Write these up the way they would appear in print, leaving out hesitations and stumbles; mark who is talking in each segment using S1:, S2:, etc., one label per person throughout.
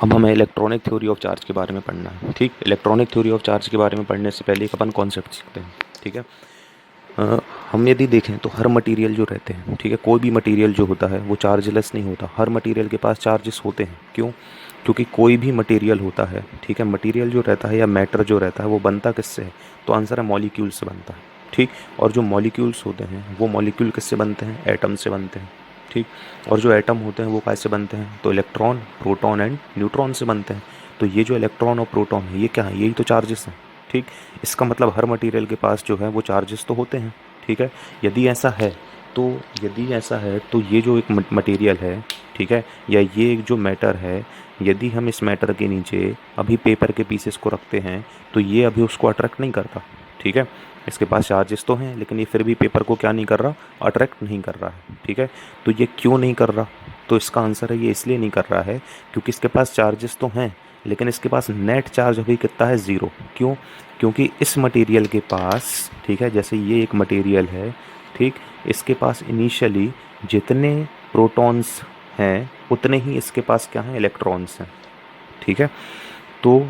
S1: अब हमें electronic theory of charge के बारे में पढ़ना है। ठीक, इलेक्ट्रॉनिक थ्योरी ऑफ चार्ज के बारे में पढ़ने से पहले एक अपन कॉन्सेप्ट सीखते हैं। ठीक है, हम यदि देखें तो हर मटेरियल जो रहते हैं, ठीक है, कोई भी मटेरियल जो होता है वो चार्जलेस नहीं होता। हर मटेरियल के पास चार्जेस होते हैं। क्यों? क्योंकि कोई भी मटेरियल होता है, ठीक है, मटेरियल जो रहता है या मैटर जो रहता है वो बनता किससे है? तो आंसर है मॉलिक्यूल से बनता है। ठीक, और जो मॉलिक्यूल्स होते हैं वो मॉलिक्यूल किससे बनते हैं? एटम से बनते हैं। ठीक, और जो एटम होते हैं वो कैसे बनते हैं? तो इलेक्ट्रॉन, प्रोटॉन एंड न्यूट्रॉन से बनते हैं। तो ये जो इलेक्ट्रॉन और प्रोटॉन है ये क्या है? यही तो चार्जेस हैं। ठीक, इसका मतलब हर मटेरियल के पास जो है वो चार्जेस तो होते हैं। ठीक है, यदि ऐसा है तो यदि ऐसा है तो ये जो एक मटेरियल है, ठीक है, या ये एक जो मैटर है, यदि हम इस मैटर के नीचे अभी पेपर के पीसेस को रखते हैं तो ये अभी उसको अट्रैक्ट नहीं करता। ठीक है, इसके पास चार्जेस तो हैं लेकिन ये फिर भी पेपर को क्या नहीं कर रहा? अट्रैक्ट नहीं कर रहा है। ठीक है, तो ये क्यों नहीं कर रहा? तो इसका आंसर है ये इसलिए नहीं कर रहा है क्योंकि इसके पास चार्जेस तो हैं लेकिन इसके पास नेट चार्ज अभी कितना है? ज़ीरो। क्यों? क्योंकि इस मटेरियल के पास, ठीक है, जैसे ये एक मटेरियल है, ठीक, इसके पास इनिशियली जितने प्रोटॉन्स हैं उतने ही इसके पास क्या हैं? इलेक्ट्रॉन्स हैं। ठीक है, तो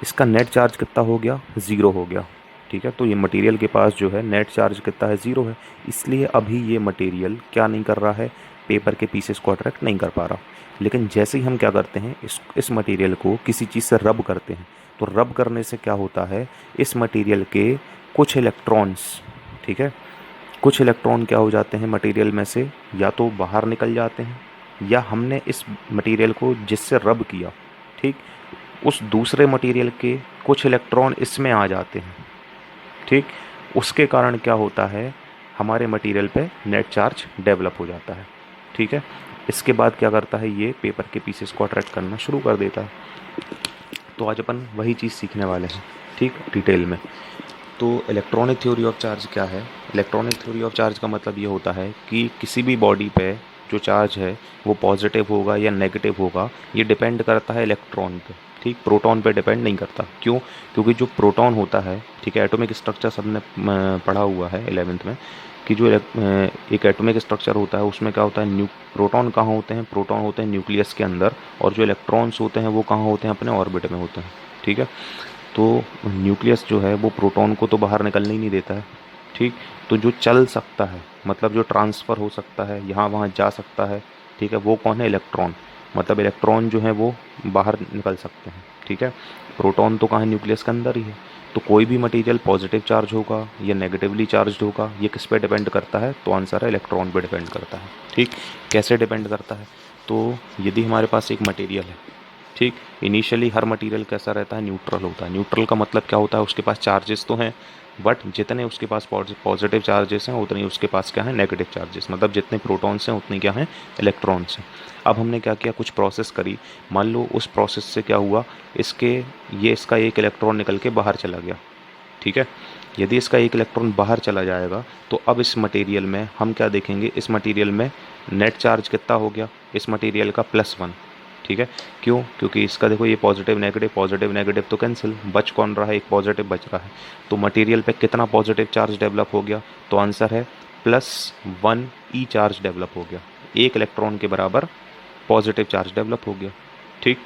S1: इसका नेट चार्ज कितना हो गया? ज़ीरो हो गया। ठीक है, तो ये मटेरियल के पास जो है नेट चार्ज कितना है? ज़ीरो है। इसलिए अभी ये मटेरियल क्या नहीं कर रहा है? पेपर के पीसेस को अट्रैक्ट नहीं कर पा रहा। लेकिन जैसे ही हम क्या करते हैं, इस मटेरियल को किसी चीज़ से रब करते हैं, तो रब करने से क्या होता है? इस मटेरियल के कुछ इलेक्ट्रॉन्स, ठीक है, कुछ इलेक्ट्रॉन क्या हो जाते हैं मटेरियल में से? या तो बाहर निकल जाते हैं, या हमने इस मटेरियल को जिससे रब किया, ठीक, उस दूसरे मटेरियल के कुछ इलेक्ट्रॉन इसमें आ जाते हैं। ठीक, उसके कारण क्या होता है? हमारे मटेरियल पे नेट चार्ज डेवलप हो जाता है। ठीक है, इसके बाद क्या करता है? ये पेपर के पीसेस को अट्रैक्ट करना शुरू कर देता है। तो आज अपन वही चीज़ सीखने वाले हैं, ठीक, डिटेल में। तो इलेक्ट्रॉनिक थ्योरी ऑफ चार्ज क्या है? इलेक्ट्रॉनिक थ्योरी ऑफ चार्ज का मतलब ये होता है कि किसी भी बॉडी पे जो चार्ज है वो पॉजिटिव होगा या नेगेटिव होगा, ये डिपेंड करता है इलेक्ट्रॉन पे। ठीक, प्रोटॉन पे डिपेंड नहीं करता। क्यों? क्योंकि जो प्रोटॉन होता है, ठीक है, एटॉमिक स्ट्रक्चर सबने पढ़ा हुआ है 11th में कि जो एक एटॉमिक स्ट्रक्चर होता है उसमें क्या होता है? प्रोटॉन कहाँ होते हैं? प्रोटॉन होते हैं न्यूक्लियस के अंदर, और जो इलेक्ट्रॉन्स होते हैं वो कहाँ होते हैं? अपने ऑर्बिट में होते हैं। ठीक है, तो न्यूक्लियस जो है वो प्रोटॉन को तो बाहर निकलने ही नहीं देता है। ठीक, तो जो चल सकता है, मतलब जो ट्रांसफ़र हो सकता है, यहाँ वहाँ जा सकता है, ठीक है, वो कौन है? इलेक्ट्रॉन। मतलब इलेक्ट्रॉन जो है वो बाहर निकल सकते हैं। ठीक है, प्रोटॉन तो कहाँ है? न्यूक्लियस के अंदर ही है। तो कोई भी मटेरियल पॉजिटिव चार्ज होगा या नेगेटिवली चार्ज होगा, ये किस पे डिपेंड करता है? तो आंसर है इलेक्ट्रॉन पे डिपेंड करता है। ठीक, कैसे डिपेंड करता है? तो यदि हमारे पास एक मटेरियल है, ठीक, इनिशियली हर मटेरियल कैसा रहता है? न्यूट्रल होता है। न्यूट्रल का मतलब क्या होता है? उसके पास चार्जेस तो हैं बट जितने उसके पास पॉजिटिव चार्जेस हैं उतने ही उसके पास क्या है? Negative charges. मतलब जितने प्रोटॉन्स हैं उतने क्या हैं? इलेक्ट्रॉन्स हैं। अब हमने क्या किया? कुछ प्रोसेस करी। मान लो उस प्रोसेस से क्या हुआ? इसका एक इलेक्ट्रॉन निकल के बाहर चला गया। ठीक है, यदि इसका एक इलेक्ट्रॉन बाहर चला जाएगा तो अब इस मटेरियल में हम क्या देखेंगे? इस मटेरियल में नेट चार्ज कितना हो गया? इस मटेरियल का +1। ठीक है, क्यों? क्योंकि इसका देखो ये पॉजिटिव नेगेटिव तो कैंसिल, बच कौन रहा है? एक पॉजिटिव बच रहा है। तो मटेरियल पे कितना पॉजिटिव चार्ज डेवलप हो गया? तो आंसर है +1 चार्ज डेवलप हो गया। एक इलेक्ट्रॉन के बराबर पॉजिटिव चार्ज डेवलप हो गया। ठीक,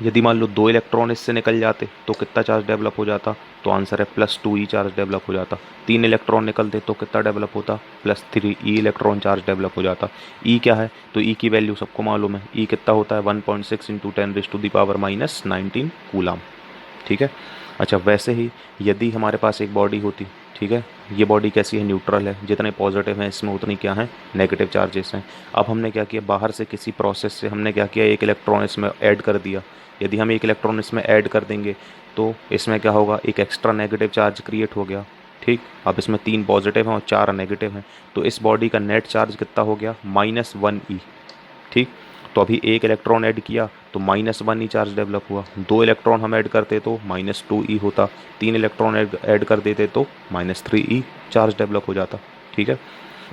S1: यदि मान लो 2 इलेक्ट्रॉन इससे निकल जाते तो कितना चार्ज डेवलप हो जाता? तो आंसर है +2 चार्ज डेवलप हो जाता। 3 इलेक्ट्रॉन निकलते तो कितना डेवलप होता? +3 इलेक्ट्रॉन चार्ज डेवलप हो जाता। क्या है? तो की वैल्यू सबको मालूम है। कितना होता है? 1.6 इंटू 10⁻⁻19 कूलाम। ठीक है, अच्छा वैसे ही यदि हमारे पास एक बॉडी होती, ठीक है, ये बॉडी कैसी है? न्यूट्रल है। जितने पॉजिटिव हैं इसमें उतनी क्या हैं? नेगेटिव चार्जेस हैं। अब हमने क्या किया? बाहर से किसी प्रोसेस से हमने क्या किया? एक इलेक्ट्रॉन इसमें ऐड कर दिया। यदि हम एक इलेक्ट्रॉन इसमें ऐड कर देंगे तो इसमें क्या होगा? एक एक्स्ट्रा नेगेटिव चार्ज क्रिएट हो गया। ठीक, अब इसमें 3 पॉजिटिव हैं और 4 नेगेटिव हैं, तो इस बॉडी का नेट चार्ज कितना हो गया? -1 ठीक, तो अभी एक इलेक्ट्रॉन ऐड किया तो -1 चार्ज डेवलप हुआ। 2 इलेक्ट्रॉन हम ऐड करते तो -2 होता। 3 इलेक्ट्रॉन ऐड कर देते तो -3 चार्ज डेवलप हो जाता। ठीक है,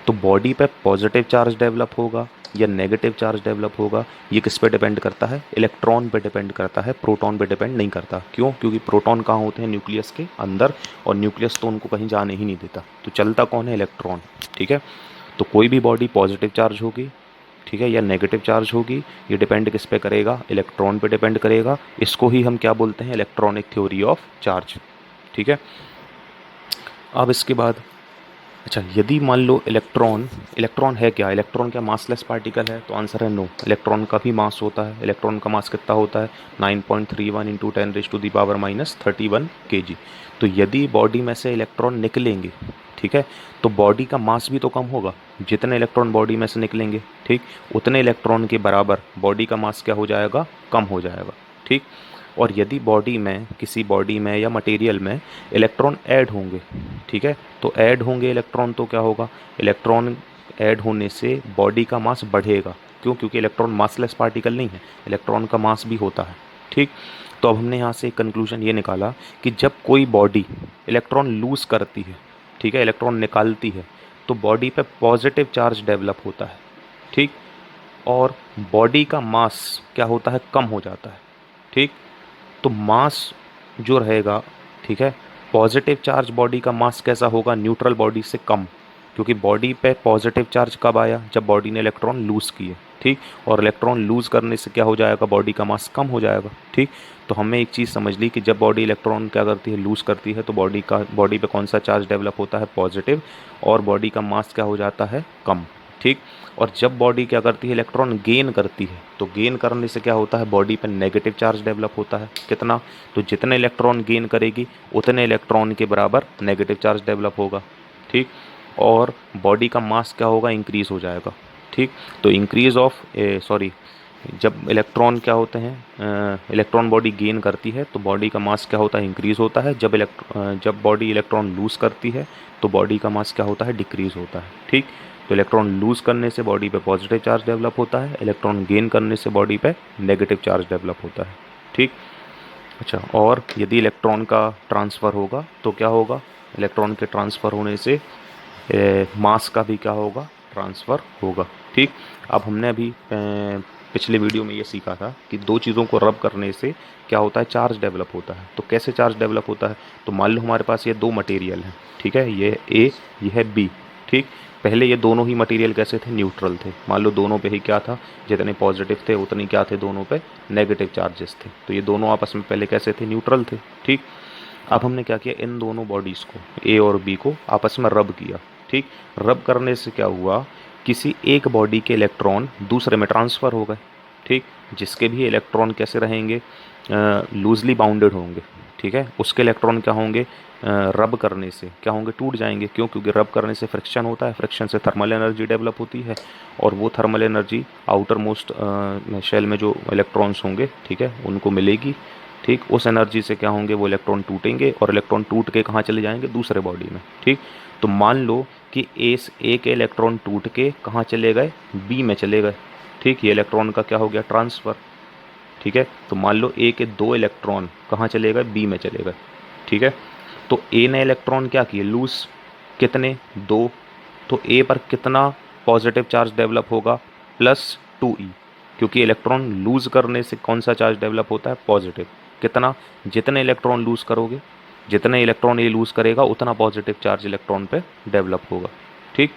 S1: तो बॉडी पे पॉजिटिव चार्ज डेवलप होगा या नेगेटिव चार्ज डेवलप होगा, ये किस पे डिपेंड करता है? इलेक्ट्रॉन पे डिपेंड करता है, प्रोटॉन पे डिपेंड नहीं करता। क्यों? क्योंकि प्रोटॉन कहाँ होते हैं? न्यूक्लियस के अंदर, और न्यूक्लियस तो उनको कहीं जाने ही नहीं देता। तो चलता कौन है? इलेक्ट्रॉन। ठीक है, तो कोई भी बॉडी पॉजिटिव चार्ज होगी, ठीक है, या नेगेटिव चार्ज होगी। ये डिपेंड किस पे करेगा, इलेक्ट्रॉन पे डिपेंड करेगा। इसको ही हम क्या बोलते हैं, इलेक्ट्रॉनिक थ्योरी ऑफ चार्ज। ठीक है, अब इसके बाद अच्छा, यदि मान लो इलेक्ट्रॉन, इलेक्ट्रॉन है क्या, इलेक्ट्रॉन क्या मासलेस पार्टिकल है, तो आंसर है नो। इलेक्ट्रॉन का भी मास होता है। इलेक्ट्रॉन का मास कितना होता है, 9.31 इंटू 10⁻⁻31 kg। तो यदि बॉडी में से इलेक्ट्रॉन निकलेंगे, ठीक है, तो बॉडी का मास भी तो कम होगा। जितने इलेक्ट्रॉन बॉडी में से निकलेंगे, ठीक, उतने इलेक्ट्रॉन के बराबर बॉडी का मास क्या हो जाएगा, कम हो जाएगा। ठीक, और यदि बॉडी में, किसी बॉडी में या मटेरियल में इलेक्ट्रॉन ऐड होंगे, ठीक है, तो ऐड होंगे इलेक्ट्रॉन, तो क्या होगा, इलेक्ट्रॉन ऐड होने से बॉडी का मास बढ़ेगा। क्यों, क्योंकि इलेक्ट्रॉन मासलेस पार्टिकल नहीं है, इलेक्ट्रॉन का मास भी होता है। ठीक, तो अब हमने यहाँ से एक कंक्लूजन ये निकाला कि जब कोई बॉडी इलेक्ट्रॉन लूज़ करती है, ठीक है, इलेक्ट्रॉन निकालती है, तो बॉडी पे पॉजिटिव चार्ज डेवलप होता है। ठीक, और बॉडी का मास क्या होता है, कम हो जाता है। ठीक, तो मास जो रहेगा, ठीक है, पॉजिटिव चार्ज बॉडी का मास कैसा होगा, न्यूट्रल बॉडी से कम। क्योंकि बॉडी पे पॉजिटिव चार्ज कब आया, जब बॉडी ने इलेक्ट्रॉन लूज़ किए। ठीक, और इलेक्ट्रॉन लूज़ करने से क्या हो जाएगा, बॉडी का मास कम हो जाएगा। ठीक, तो हमें एक चीज़ समझ ली कि जब बॉडी इलेक्ट्रॉन क्या करती है, लूज़ करती है, तो बॉडी पे कौन सा चार्ज डेवलप होता है, पॉजिटिव, और बॉडी का मास क्या हो जाता है, कम। ठीक, और जब बॉडी क्या करती है, इलेक्ट्रॉन गेन करती है, तो गेन करने से क्या होता है, बॉडी पे नेगेटिव चार्ज डेवलप होता है। कितना, तो जितने इलेक्ट्रॉन गेन करेगी उतने इलेक्ट्रॉन के बराबर नेगेटिव चार्ज डेवलप होगा। ठीक, और बॉडी का मास क्या होगा, इंक्रीज़ हो जाएगा। ठीक, तो इंक्रीज ऑफ जब इलेक्ट्रॉन क्या होते हैं, इलेक्ट्रॉन बॉडी गेन करती है, तो बॉडी का मास क्या होता है, इंक्रीज़ होता है। जब बॉडी इलेक्ट्रॉन लूज़ करती है, तो बॉडी का मास क्या होता है, डिक्रीज़ होता है। ठीक, तो इलेक्ट्रॉन लूज़ करने से बॉडी पे पॉजिटिव चार्ज डेवलप होता है, इलेक्ट्रॉन गेन करने से बॉडी पे नेगेटिव चार्ज डेवलप होता है। ठीक, अच्छा, और यदि इलेक्ट्रॉन का ट्रांसफ़र होगा तो क्या होगा, इलेक्ट्रॉन के ट्रांसफ़र होने से मास का भी क्या होगा, ट्रांसफ़र होगा। ठीक, अब हमने अभी पिछले वीडियो में ये सीखा था कि दो चीज़ों को रब करने से क्या होता है, चार्ज डेवलप होता है। तो कैसे चार्ज डेवलप होता है, तो मान लो हमारे पास ये दो मटेरियल हैं, ठीक है, ये ए, ये है बी। ठीक, पहले ये दोनों ही मटेरियल कैसे थे, न्यूट्रल थे। मान लो दोनों पे ही क्या था, जितने पॉजिटिव थे उतनी क्या थे, दोनों पे नेगेटिव चार्जेस थे। तो ये दोनों आपस में पहले कैसे थे, न्यूट्रल थे। ठीक, अब हमने क्या किया, इन दोनों बॉडीज़ को, ए और बी को आपस में रब किया। ठीक, रब करने से क्या हुआ, किसी एक बॉडी के इलेक्ट्रॉन दूसरे में ट्रांसफ़र हो गए। ठीक, जिसके भी इलेक्ट्रॉन कैसे रहेंगे, लूजली बाउंडेड होंगे। ठीक है, उसके इलेक्ट्रॉन क्या होंगे, रब करने से क्या होंगे, टूट जाएंगे। क्यों, क्योंकि रब करने से फ्रिक्शन होता है, फ्रिक्शन से थर्मल एनर्जी डेवलप होती है, और वो thermal energy outermost shell में जो इलेक्ट्रॉन्स होंगे, ठीक है, उनको मिलेगी। ठीक, उस एनर्जी से क्या होंगे, वो इलेक्ट्रॉन टूटेंगे, और इलेक्ट्रॉन टूट के कहाँ चले जाएंगे, दूसरे बॉडी में। ठीक, तो मान लो कि ए के इलेक्ट्रॉन टूट के कहाँ चले गए, बी में चले गए। ठीक, ये इलेक्ट्रॉन का क्या हो गया, ट्रांसफ़र। ठीक है, तो मान लो ए के दो इलेक्ट्रॉन कहाँ चले गए, बी में चले गए। ठीक है, तो ए ने इलेक्ट्रॉन क्या किए, लूज़, कितने, दो। तो ए पर कितना पॉजिटिव चार्ज डेवलप होगा, +2e, क्योंकि इलेक्ट्रॉन लूज़ करने से कौन सा चार्ज डेवलप होता है, पॉजिटिव। कितना, जितने इलेक्ट्रॉन लूज़ करोगे, जितने इलेक्ट्रॉन ये लूज़ करेगा उतना पॉजिटिव चार्ज इलेक्ट्रॉन पे डेवलप होगा। ठीक,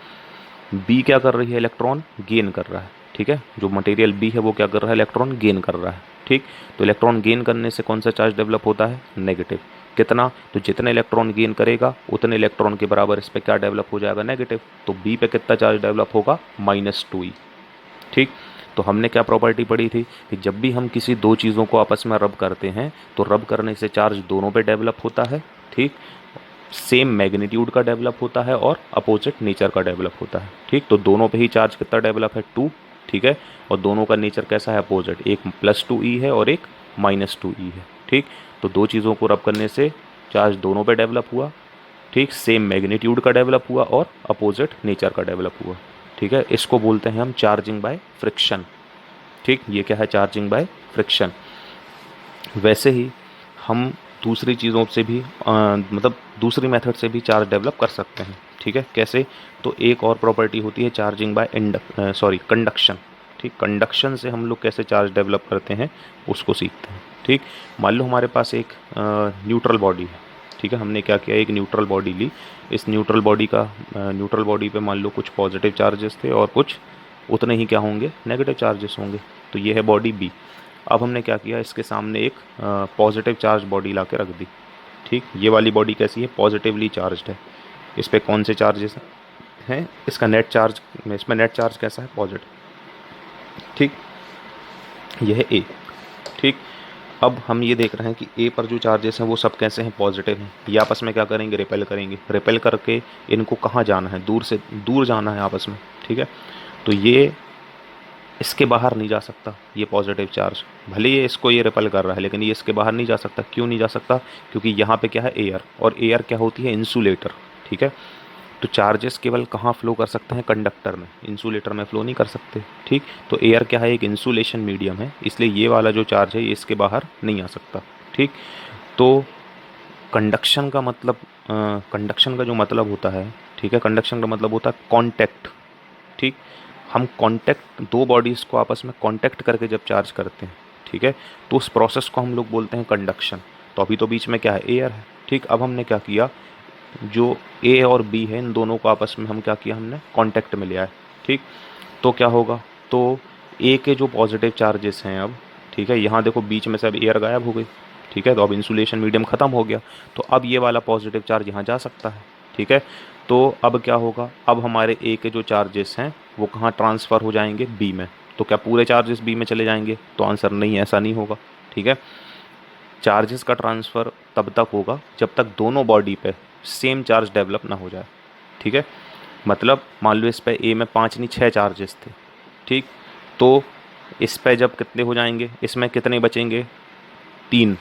S1: बी क्या कर रही है, इलेक्ट्रॉन गेन कर रहा है। ठीक है, जो मटेरियल बी है वो क्या कर रहा है, इलेक्ट्रॉन गेन कर रहा है। ठीक, तो इलेक्ट्रॉन गेन करने से कौन सा चार्ज डेवलप होता है, नेगेटिव। कितना, तो जितने इलेक्ट्रॉन गेन करेगा उतने इलेक्ट्रॉन के बराबर इस पर क्या डेवलप हो जाएगा, नेगेटिव। तो बी पे कितना चार्ज डेवलप होगा, -2e। ठीक, तो हमने क्या प्रॉपर्टी पढ़ी थी कि जब भी हम किसी दो चीज़ों को आपस में रब करते हैं, तो रब करने से चार्ज दोनों पे डेवलप होता है। ठीक, सेम मैग्नीट्यूड का डेवलप होता है और अपोजिट नेचर का डेवलप होता है। ठीक, तो दोनों पे ही चार्ज कितना डेवलप है, 2। ठीक है, और दोनों का नेचर कैसा है, अपोजिट, एक +2e है और एक -2e है। ठीक, तो दो चीज़ों को रब करने से चार्ज दोनों पे डेवलप हुआ। ठीक, सेम मैग्नीट्यूड का डेवलप हुआ और अपोजिट नेचर का डेवलप हुआ। ठीक है, इसको बोलते हैं हम चार्जिंग बाय फ्रिक्शन। ठीक, ये क्या है, चार्जिंग बाय फ्रिक्शन। वैसे ही हम दूसरी चीज़ों से भी मतलब दूसरी मेथड से भी चार्ज डेवलप कर सकते हैं। ठीक है, कैसे, तो एक और प्रॉपर्टी होती है चार्जिंग बाय कंडक्शन। ठीक, कंडक्शन से हम लोग कैसे चार्ज डेवलप करते हैं उसको सीखते हैं। ठीक, मान लो हमारे पास एक न्यूट्रल बॉडी है। ठीक है, हमने क्या किया, एक न्यूट्रल बॉडी ली। इस न्यूट्रल बॉडी पे मान लो कुछ पॉजिटिव चार्जेस थे और कुछ उतने ही क्या होंगे, नेगेटिव चार्जेस होंगे। तो ये है बॉडी बी। अब हमने क्या किया, इसके सामने एक पॉजिटिव चार्ज बॉडी ला के रख दी। ठीक, ये वाली बॉडी कैसी है, पॉजिटिवली चार्ज्ड है। इस पर कौन से चार्जेस हैं, इसका नेट चार्ज, इसमें नेट चार्ज कैसा है, पॉजिटिव। ठीक, यह है ए। ठीक, अब हम ये देख रहे हैं कि ए पर जो चार्जेस हैं वो सब कैसे हैं, पॉजिटिव हैं। ये आपस में क्या करेंगे, रिपेल करेंगे। रिपेल करके इनको कहाँ जाना है, दूर से दूर जाना है आपस में। ठीक है, तो ये इसके बाहर नहीं जा सकता, ये पॉजिटिव चार्ज, भले ये इसको ये रिपेल कर रहा है लेकिन ये इसके बाहर नहीं जा सकता। क्यों नहीं जा सकता, क्योंकि यहाँ पे क्या है, एयर, और एयर क्या होती है, इंसुलेटर। ठीक है, तो चार्जेस केवल कहाँ फ्लो कर सकते हैं, कंडक्टर में, इंसुलेटर में फ्लो नहीं कर सकते। ठीक, तो एयर क्या है, एक इंसुलेशन मीडियम है, इसलिए ये वाला जो चार्ज है ये इसके बाहर नहीं आ सकता। ठीक, तो कंडक्शन का मतलब, कंडक्शन का जो मतलब होता है, ठीक है, कंडक्शन का मतलब होता है कांटेक्ट। ठीक, हम कांटेक्ट, दो बॉडीज़ को आपस में कांटेक्ट करके जब चार्ज करते हैं, ठीक है, तो उस प्रोसेस को हम लोग बोलते हैं कंडक्शन। तो अभी तो बीच में क्या है, एयर है। ठीक, अब हमने क्या किया, जो ए और बी है इन दोनों को आपस में हम क्या किया, हमने कांटेक्ट में लिया है। ठीक, तो क्या होगा, तो ए के जो पॉजिटिव चार्जेस हैं अब, ठीक है, यहाँ देखो बीच में से अब एयर गायब हो गई। ठीक है, तो अब इंसुलेशन मीडियम ख़त्म हो गया, तो अब ये वाला पॉजिटिव चार्ज यहाँ जा सकता है। ठीक है, तो अब क्या होगा, अब हमारे ए के जो चार्जेस हैं वो कहाँ ट्रांसफ़र हो जाएंगे, बी में। तो क्या पूरे चार्जेस बी में चले जाएंगे, तो आंसर नहीं, ऐसा नहीं होगा। ठीक है, चार्जेस का ट्रांसफ़र तब तक होगा जब तक दोनों बॉडी पे सेम चार्ज डेवलप ना हो जाए। ठीक है, मतलब मान लो इस पे ए में 5 नहीं 6 चार्जेस थे। ठीक, तो इस पे जब कितने हो जाएंगे, इसमें कितने बचेंगे, 3,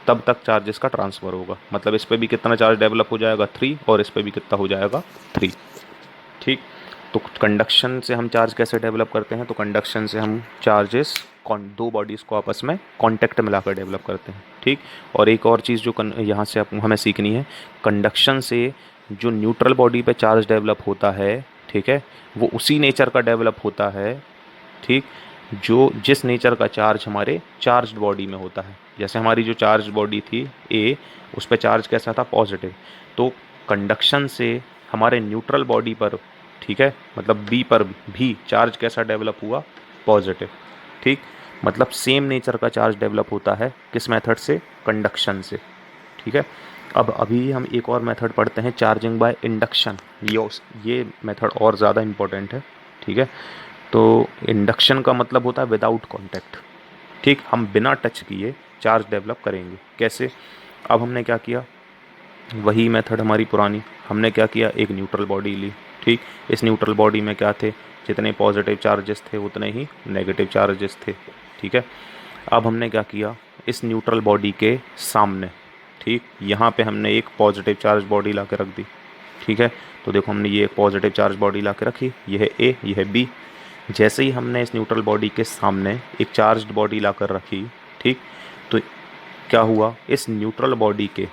S1: तब तक चार्जेस का ट्रांसफ़र होगा। मतलब इस पे भी कितना चार्ज डेवलप हो जाएगा, 3, और इस पे भी कितना हो जाएगा, 3। ठीक, तो कंडक्शन से हम चार्ज कैसे डेवलप करते हैं, तो कंडक्शन से हम चार्जेस दो बॉडीज़ को आपस में कांटेक्ट में लाकर डेवलप करते हैं। ठीक, और एक और चीज़ जो यहाँ से हमें सीखनी है, कंडक्शन से जो न्यूट्रल बॉडी पे चार्ज डेवलप होता है, ठीक है, वो उसी नेचर का डेवलप होता है। ठीक, जो जिस नेचर का चार्ज हमारे चार्ज्ड बॉडी में होता है। जैसे हमारी जो चार्ज बॉडी थी ए, उस पर चार्ज कैसा था, पॉजिटिव। तो कंडक्शन से हमारे न्यूट्रल बॉडी पर, ठीक है, मतलब बी पर भी चार्ज कैसा डेवलप हुआ, पॉजिटिव। ठीक, मतलब सेम नेचर का चार्ज डेवलप होता है किस मेथड से, कंडक्शन से। ठीक है, अब अभी हम एक और मेथड पढ़ते हैं, चार्जिंग बाय इंडक्शन। ये मेथड और ज़्यादा इम्पोर्टेंट है। ठीक है, तो इंडक्शन का मतलब होता है विदाउट कांटेक्ट। ठीक, हम बिना टच किए चार्ज डेवलप करेंगे। कैसे, अब हमने क्या किया, वही मेथड हमारी पुरानी, हमने क्या किया, एक न्यूट्रल बॉडी ली। ठीक, इस न्यूट्रल बॉडी में क्या थे, जितने पॉजिटिव चार्जेस थे उतने ही नेगेटिव चार्जेस थे। ठीक है, अब हमने क्या किया, इस न्यूट्रल बॉडी के सामने, ठीक, यहाँ पे हमने एक पॉजिटिव चार्ज बॉडी ला के रख दी। ठीक है, तो देखो हमने ये एक पॉजिटिव चार्ज बॉडी ला के रखी, ये है ए, ये है बी। जैसे ही हमने इस न्यूट्रल बॉडी के सामने एक चार्ज्ड बॉडी ला कर रखी, ठीक, तो क्या हुआ, इस न्यूट्रल बॉडी के,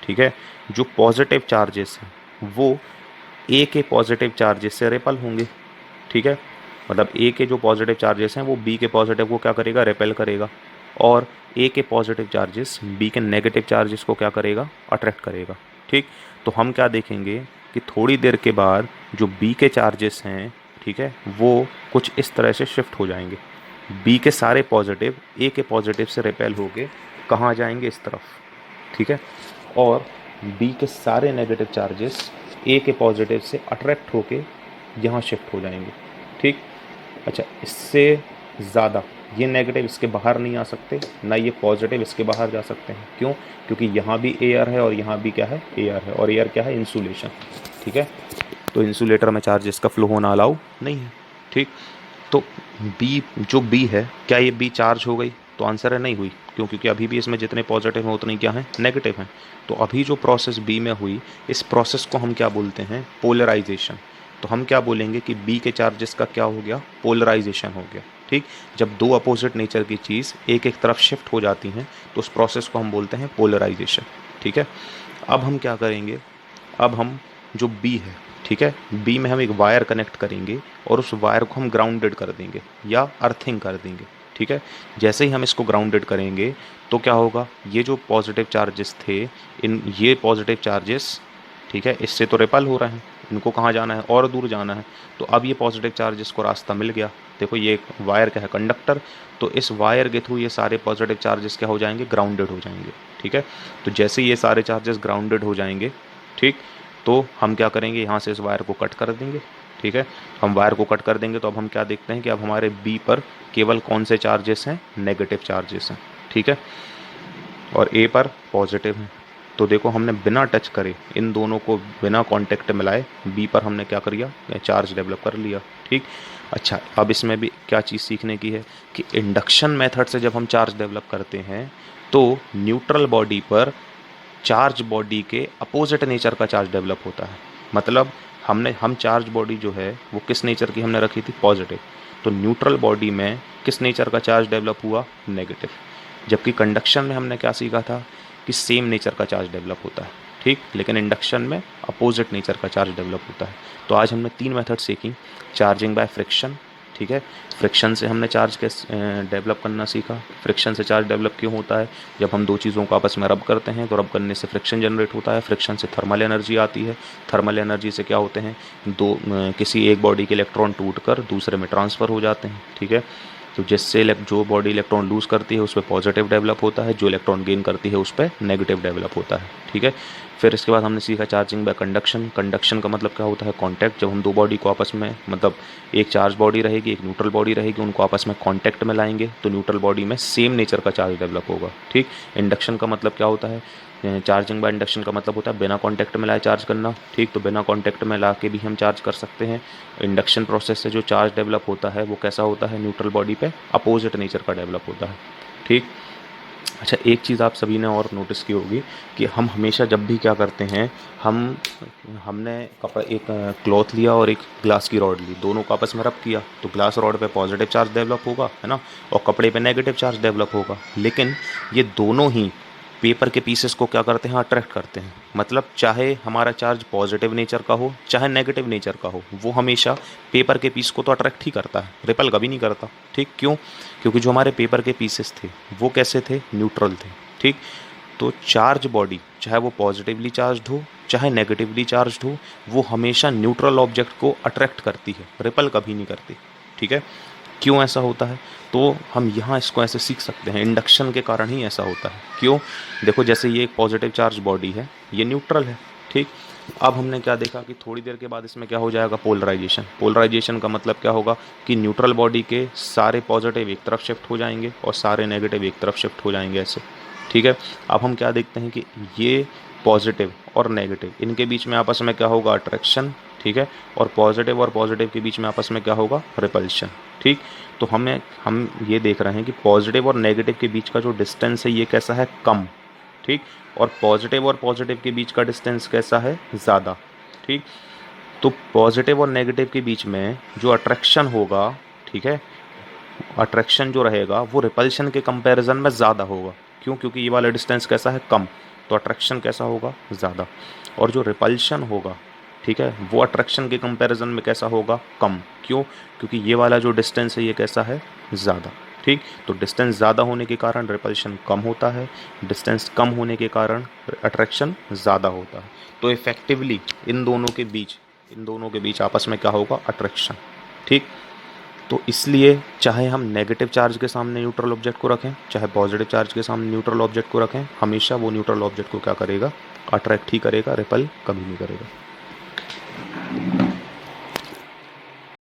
S1: ठीक है, जो पॉजिटिव चार्जेस हैं वो ए के पॉजिटिव चार्जेस से रिपेल होंगे। ठीक है, मतलब ए के जो पॉजिटिव चार्जेस हैं वो बी के पॉजिटिव को क्या करेगा, रिपेल करेगा, और ए के पॉजिटिव चार्जेस बी के नेगेटिव चार्जेस को क्या करेगा, अट्रैक्ट करेगा। ठीक, तो हम क्या देखेंगे कि थोड़ी देर के बाद जो बी के चार्जेस हैं, ठीक है, वो कुछ इस तरह से शिफ्ट हो जाएंगे। बी के सारे पॉजिटिव ए के पॉजिटिव से रिपेल होके कहाँ जाएंगे, इस तरफ। ठीक है, और बी के सारे नेगेटिव चार्जेस ए के पॉजिटिव से अट्रैक्ट होके यहाँ शिफ्ट हो जाएंगे। ठीक, अच्छा, इससे ज़्यादा ये नेगेटिव इसके बाहर नहीं आ सकते, ना ये पॉजिटिव इसके बाहर जा सकते हैं। क्यों, क्योंकि यहाँ भी एयर है और यहाँ भी क्या है, एयर है, और एयर क्या है, इंसुलेशन। ठीक है, तो इंसुलेटर में चार्जेस का फ्लो होना अलाउ नहीं है। ठीक, तो बी, जो बी है, क्या ये बी चार्ज हो गई, तो आंसर है नहीं हुई। क्यों, क्योंकि अभी भी इसमें जितने पॉजिटिव हैं उतने क्या हैं, नेगेटिव हैं। तो अभी जो प्रोसेस बी में हुई, इस प्रोसेस को हम क्या बोलते हैं, पोलराइजेशन। तो हम क्या बोलेंगे कि बी के चार्जेस का क्या हो गया, पोलराइजेशन हो गया। ठीक, जब दो अपोजिट नेचर की चीज़ एक एक तरफ शिफ्ट हो जाती हैं तो उस प्रोसेस को हम बोलते हैं पोलराइजेशन। ठीक है, अब हम क्या करेंगे, अब हम जो बी है, ठीक है, बी में हम एक वायर कनेक्ट करेंगे और उस वायर को हम ग्राउंडेड कर देंगे या अर्थिंग कर देंगे। ठीक है, जैसे ही हम इसको ग्राउंडेड करेंगे तो क्या होगा, ये जो पॉजिटिव चार्जेस थे, इन ये पॉजिटिव चार्जेस, ठीक है, इससे तो रिपेल हो रहे हैं, इनको कहाँ जाना है, और दूर जाना है। तो अब ये पॉजिटिव चार्जेस को रास्ता मिल गया। देखो ये एक वायर क्या है, कंडक्टर, तो इस वायर के थ्रू ये सारे पॉजिटिव चार्जेस क्या हो जाएंगे, ग्राउंडेड हो जाएंगे। ठीक है, तो जैसे ये सारे चार्जेस ग्राउंडेड हो जाएंगे, ठीक, तो हम क्या करेंगे, यहाँ से इस वायर को कट कर देंगे। ठीक है, हम वायर को कट कर देंगे तो अब हम क्या देखते हैं कि अब हमारे बी पर केवल कौन से चार्जेस हैं, नेगेटिव चार्जेस हैं। ठीक है, और ए पर पॉजिटिव हैं। तो देखो हमने बिना टच करे, इन दोनों को बिना कांटेक्ट मिलाए बी पर हमने क्या कर लिया, चार्ज डेवलप कर लिया। ठीक, अच्छा अब इसमें भी क्या चीज़ सीखने की है कि इंडक्शन मेथड से जब हम चार्ज डेवलप करते हैं तो न्यूट्रल बॉडी पर चार्ज बॉडी के अपोजिट नेचर का चार्ज डेवलप होता है। मतलब हम चार्ज बॉडी जो है वो किस नेचर की हमने रखी थी, पॉजिटिव। तो न्यूट्रल बॉडी में किस नेचर का चार्ज डेवलप हुआ, नेगेटिव। जबकि कंडक्शन में हमने क्या सीखा था कि सेम नेचर का चार्ज डेवलप होता है। ठीक, लेकिन इंडक्शन में अपोजिट नेचर का चार्ज डेवलप होता है। तो आज हमने 3 मेथड सीखी, चार्जिंग बाय फ्रिक्शन। ठीक है, फ्रिक्शन से हमने चार्ज कैसे डेवलप करना सीखा। फ्रिक्शन से चार्ज डेवलप क्यों होता है, जब हम दो चीज़ों को आपस में रब करते हैं तो रब करने से फ्रिक्शन जनरेट होता है, फ्रिक्शन से थर्मल एनर्जी आती है, थर्मल एनर्जी से क्या होते हैं, किसी एक बॉडी के इलेक्ट्रॉन टूटकर दूसरे में ट्रांसफ़र हो जाते हैं। ठीक है, तो जिससे जो बॉडी इलेक्ट्रॉन लूज़ करती है उस पर पॉजिटिव डेवलप होता है, जो इलेक्ट्रॉन गेन करती है उस पर नेगेटिव डेवलप होता है। ठीक है, फिर इसके बाद हमने सीखा चार्जिंग बाय कंडक्शन। कंडक्शन का मतलब क्या होता है, कांटेक्ट। जब हम दो बॉडी को आपस में, मतलब एक चार्ज बॉडी रहेगी एक न्यूट्रल बॉडी रहेगी, उनको आपस में कांटेक्ट में लाएंगे तो न्यूट्रल बॉडी में सेम नेचर का चार्ज डेवलप होगा। ठीक, इंडक्शन का मतलब क्या होता है, चार्जिंग बाय इंडक्शन का मतलब होता है बिना कांटेक्ट में लाए चार्ज करना। ठीक, तो बिना कांटेक्ट में ला के भी हम चार्ज कर सकते हैं। इंडक्शन प्रोसेस से जो चार्ज डेवलप होता है वो कैसा होता है, न्यूट्रल बॉडी पे अपोजिट नेचर का डेवलप होता है। ठीक, अच्छा एक चीज़ आप सभी ने और नोटिस की होगी कि हम हमेशा जब भी क्या करते हैं, हमने कपड़ा एक क्लॉथ लिया और एक ग्लास की रॉड ली, दोनों को आपस में रब किया तो ग्लास रॉड पे पॉजिटिव चार्ज डेवलप होगा, है ना, और कपड़े पे नेगेटिव चार्ज डेवलप होगा। लेकिन ये दोनों ही पेपर के पीसेस को क्या करते हैं, अट्रैक्ट करते हैं। मतलब चाहे हमारा चार्ज पॉजिटिव नेचर का हो चाहे नेगेटिव नेचर का हो, वो हमेशा पेपर के पीस को तो अट्रैक्ट ही करता है, रिपल कभी नहीं करता। ठीक, क्यों, क्योंकि जो हमारे पेपर के पीसेस थे वो कैसे थे, न्यूट्रल थे। ठीक, तो चार्ज बॉडी चाहे वो पॉजिटिवली चार्ज हो चाहे नेगेटिवली चार्ज हो, वो हमेशा न्यूट्रल ऑब्जेक्ट को अट्रैक्ट करती है, रिपल कभी नहीं करती। ठीक है, क्यों ऐसा होता है, तो हम यहाँ इसको ऐसे सीख सकते हैं, इंडक्शन के कारण ही ऐसा होता है। क्यों, देखो जैसे ये एक पॉजिटिव चार्ज बॉडी है, ये न्यूट्रल है। ठीक, अब हमने क्या देखा कि थोड़ी देर के बाद इसमें क्या हो जाएगा, पोलराइजेशन। पोलराइजेशन का मतलब क्या होगा कि न्यूट्रल बॉडी के सारे पॉजिटिव एक तरफ शिफ्ट हो जाएंगे और सारे नेगेटिव एक तरफ शिफ्ट हो जाएंगे ऐसे। ठीक है, अब हम क्या देखते हैं कि ये पॉजिटिव और नेगेटिव, इनके बीच में आपस में क्या होगा, अट्रैक्शन। ठीक है, और पॉजिटिव के बीच में आपस में क्या होगा, रिपल्शन। ठीक, तो हम ये देख रहे हैं कि पॉजिटिव और नेगेटिव के बीच का जो डिस्टेंस है ये कैसा है, कम। ठीक, और पॉजिटिव के बीच का डिस्टेंस कैसा है, ज़्यादा। ठीक, तो पॉजिटिव और नेगेटिव के बीच में जो अट्रैक्शन होगा, ठीक है, अट्रैक्शन जो रहेगा वो रिपल्शन के कंपैरिजन में ज़्यादा होगा। क्यों, क्योंकि ये वाला डिस्टेंस कैसा है, कम, तो अट्रैक्शन कैसा होगा, ज़्यादा। और जो रिपल्शन होगा, ठीक है, वो अट्रैक्शन के कंपैरिजन में कैसा होगा, कम। क्यों, क्योंकि ये वाला जो डिस्टेंस है ये कैसा है, ज़्यादा। ठीक, तो डिस्टेंस ज़्यादा होने के कारण रिपल्शन कम होता है, डिस्टेंस कम होने के कारण अट्रैक्शन ज़्यादा होता है। तो इफेक्टिवली इन दोनों के बीच आपस में क्या होगा, अट्रैक्शन। ठीक, तो इसलिए चाहे हम नेगेटिव चार्ज के सामने न्यूट्रल ऑब्जेक्ट को रखें चाहे पॉजिटिव चार्ज के सामने न्यूट्रल ऑब्जेक्ट को रखें, हमेशा वो न्यूट्रल ऑब्जेक्ट को क्या करेगा, अट्रैक्ट ही करेगा, रिपल कभी नहीं करेगा।